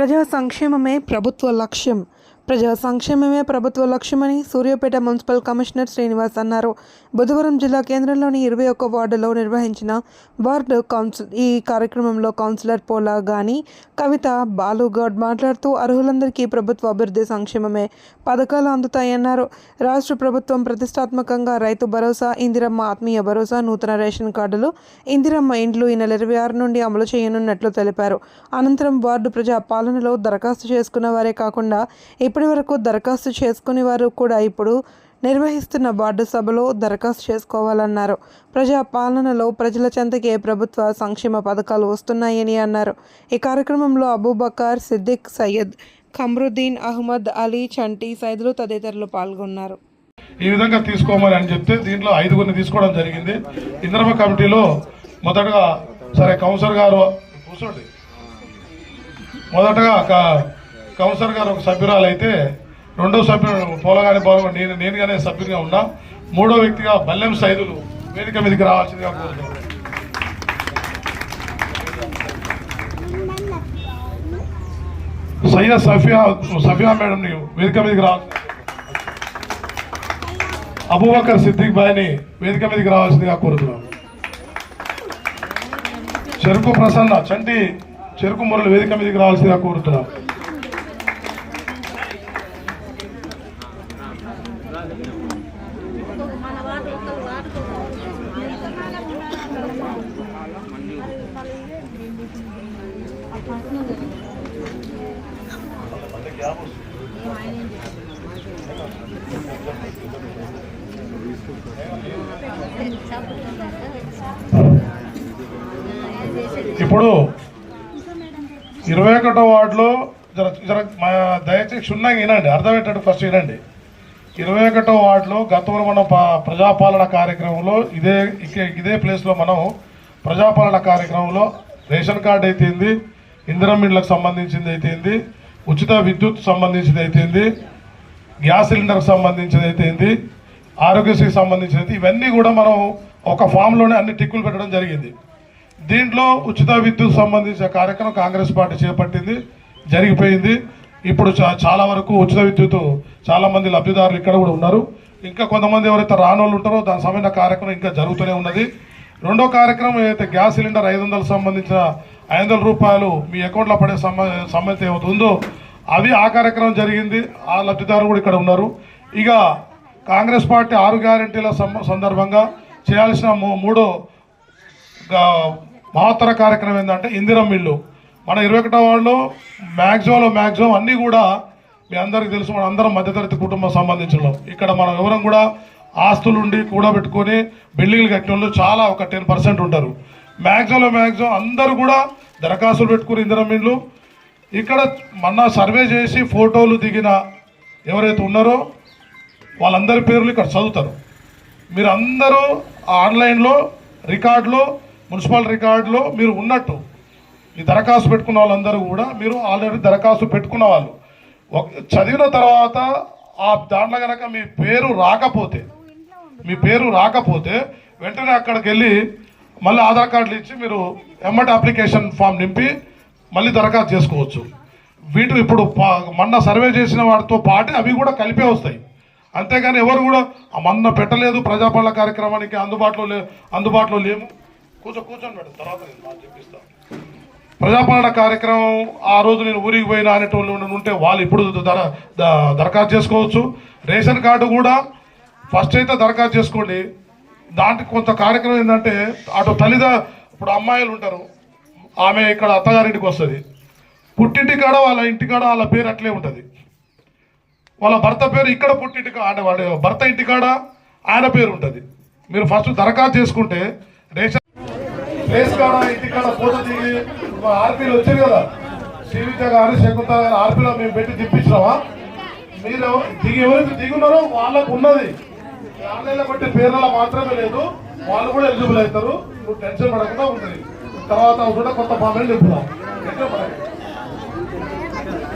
ప్రజా సంక్షేమమే ప్రభుత్వ లక్ష్యం. ప్రజా సంక్షేమమే ప్రభుత్వ లక్ష్యమని సూర్యాపేట మున్సిపల్ కమిషనర్ శ్రీనివాస్ అన్నారు. బుధవారం జిల్లా కేంద్రంలోని 21 వార్డులో నిర్వహించిన వార్డు కౌన్సిల్ ఈ కార్యక్రమంలో కౌన్సిలర్ పోలా గాని కవిత బాలుగౌడ్ మాట్లాడుతూ అర్హులందరికీ ప్రభుత్వ అభివృద్ధి సంక్షేమమే పథకాలు అందుతాయన్నారు. రాష్ట్ర ప్రభుత్వం ప్రతిష్టాత్మకంగా రైతు భరోసా, ఇందిరమ్మ ఆత్మీయ భరోసా, నూతన రేషన్ కార్డులు, ఇందిరమ్మ ఇండ్లు ఈ నెల 26 నుండి అమలు చేయనున్నట్లు తెలిపారు. అనంతరం వార్డు ప్రజా పాలనలో దరఖాస్తు చేసుకున్న వారే కాకుండా ఇప్పటి వరకు దరఖాస్తు చేసుకునే వారు కూడా ఇప్పుడు నిర్వహిస్తున్న వార్డు సభలో దరఖాస్తు చేసుకోవాలన్నారు. ప్రజా పాలనలో ప్రజల చెంతకే ప్రభుత్వ సంక్షేమ పథకాలు వస్తున్నాయని అన్నారు. ఈ కార్యక్రమంలో అబూబకర్, సిద్దిక్, సయ్యద్, ఖమ్రుద్దీన్, అహ్మద్, అలీ, చంటి, సైదులు తదితరులు పాల్గొన్నారు. ఈ విధంగా తీసుకోమని అని చెప్తే దీంట్లో 5గురిని తీసుకోవడం జరిగింది. ఇందిరమ్మ కమిటీలో మొదటగా సరే కౌన్సిలర్ గారు కూర్చోండి. మొదటగా కౌన్సిలర్ గారు ఒక సభ్యురాలు అయితే, రెండో సభ్యుడు పోలగాని బాబు నేనుగానే సభ్యునిగా ఉన్నా, మూడో వ్యక్తిగా బల్లెం సైదులు వేదిక మీదకి రావాల్సిందిగా కోరుతున్నాను. సయ్యద్ సఫియా మేడం ని వేదిక మీదకి రావాల్సింది, అబూబకర్ సిద్దిక్ బాయ్ని వేదిక మీదకి రావాల్సిందిగా కోరుతున్నాం. చెరుకు ప్రసన్న, చంటి, చెరుకు మురళి వేదిక మీదకి రావాల్సిందిగా కోరుతున్నాం. ఇప్పుడు 21వ వార్డులో దయచేసి క్షుణ్ణంగా వినండి, అర్థమయ్యేటట్టు ఫస్ట్ వినండి. 21వ వార్డులో గతంలో మనం ప్రజాపాలన కార్యక్రమంలో ఇదే ప్లేస్లో మనం ప్రజాపాలన కార్యక్రమంలో రేషన్ కార్డు అయితేంది, ఇందిరమ్మ ఇండ్లకు సంబంధించింది అయితేంది, ఉచిత విద్యుత్ సంబంధించింది అయితేంది, గ్యాస్ సిలిండర్కి సంబంధించింది అయితేంది, ఆరోగ్యశ్రీకి సంబంధించినది, ఇవన్నీ కూడా మనం ఒక ఫామ్లోనే అన్ని టిక్కులు పెట్టడం జరిగింది. దీంట్లో ఉచిత విద్యుత్ సంబంధించిన కార్యక్రమం కాంగ్రెస్ పార్టీ చేపట్టింది, జరిగిపోయింది. ఇప్పుడు చాలా వరకు ఉచిత విద్యుత్ చాలామంది లబ్ధిదారులు ఇక్కడ కూడా ఉన్నారు. ఇంకా కొంతమంది ఎవరైతే రానోళ్ళు ఉంటారో దాని సంబంధించిన కార్యక్రమం ఇంకా జరుగుతూనే ఉన్నది. రెండో కార్యక్రమం ఏదైతే గ్యాస్ సిలిండర్ 500 సంబంధించిన 500 రూపాయలు మీ అకౌంట్లో పడే సంబంధిత ఏమైతే ఉందో అవి ఆ కార్యక్రమం జరిగింది. ఆ లబ్ధిదారులు కూడా ఇక్కడ ఉన్నారు. ఇక కాంగ్రెస్ పార్టీ 6 గ్యారెంటీల సందర్భంగా చేయాల్సిన మూడో మహత్తర కార్యక్రమం ఏంటంటే ఇందిరమ్మ ఇల్లు. మన 21వ వార్డులో మ్యాక్సిమం అన్నీ కూడా మీ అందరికీ తెలుసు. మన అందరం మధ్యతరగతి కుటుంబం సంబంధించిన ఇక్కడ మనం ఎవరం కూడా ఆస్తులుండి కూడబెట్టుకొని బిల్డింగ్లు కట్టిన వాళ్ళు చాలా ఒక 10% ఉంటారు. మ్యాక్సిమం అందరూ కూడా దరఖాస్తులు పెట్టుకుని ఇందిరమ్మ ఇల్లు. ఇక్కడ మొన్న సర్వే చేసి ఫోటోలు దిగిన ఎవరైతే ఉన్నారో వాళ్ళందరి పేర్లు ఇక్కడ చదువుతారు. మీరు అందరూ ఆన్లైన్లో రికార్డులో మున్సిపల్ రికార్డులో మీరు ఉన్నట్టు ఈ దరఖాస్తు పెట్టుకున్న వాళ్ళందరూ కూడా మీరు ఆల్రెడీ దరఖాస్తు పెట్టుకున్న వాళ్ళు చదివిన తర్వాత ఆ దాంట్లో కనుక మీ పేరు రాకపోతే వెంటనే అక్కడికి వెళ్ళి మళ్ళీ ఆధార్ కార్డులు ఇచ్చి మీరు ఎమ్మటి అప్లికేషన్ ఫామ్ నింపి మళ్ళీ దరఖాస్తు చేసుకోవచ్చు. వీటి ఇప్పుడు మొన్న సర్వే చేసిన వాటితో పాటు అవి కూడా కలిపే వస్తాయి. అంతేగాని ఎవరు కూడా మొన్న పెట్టలేదు ప్రజాపాలన కార్యక్రమానికి అందుబాటులో లేము. కూర్చొని మేడం, తర్వాత నేను చెప్పిస్తాను. ప్రజాపాలన కార్యక్రమం ఆ రోజు నేను ఊరికి పోయినా అనేటోళ్ళు ఉంటే వాళ్ళు ఇప్పుడు దరఖాస్తు చేసుకోవచ్చు. రేషన్ కార్డు కూడా ఫస్ట్ అయితే దరఖాస్తు చేసుకోండి. దాంట్లో కొంత కార్యక్రమం ఏంటంటే ఇప్పుడు అమ్మాయిలు ఉంటారు, ఆమె ఇక్కడ అత్తగారింటికి వస్తుంది, పుట్టింటి కాడ వాళ్ళ ఇంటికాడ వాళ్ళ పేరు అట్లే ఉంటుంది. వాళ్ళ భర్త పేరు ఇక్కడ వాడి భర్త ఇంటికాడ ఆయన పేరు ఉంటుంది. మీరు ఫస్ట్ దరఖాస్తు చేసుకుంటే రేషన్ ప్లేస్ కాడ ఇంటికాడ ఫోటో దిగి ఆర్పీలు వచ్చారు కదా, శ్రీవిద్య గారు, శకుంతల గారు ఆర్పీలో మేము పెట్టి తిప్పించినామా, మీరు ఎవరైతే దిగున్నారో వాళ్ళకు ఉన్నది. ఆన్లైన్లో బట్టి పేర్లలో మాత్రమే లేదు, వాళ్ళు కూడా ఎలిజిబుల్ అవుతారు. నువ్వు టెన్షన్ పడకుండా ఉంటుంది. తర్వాత కూడా కొత్త ఫామ్ నింపుదాం.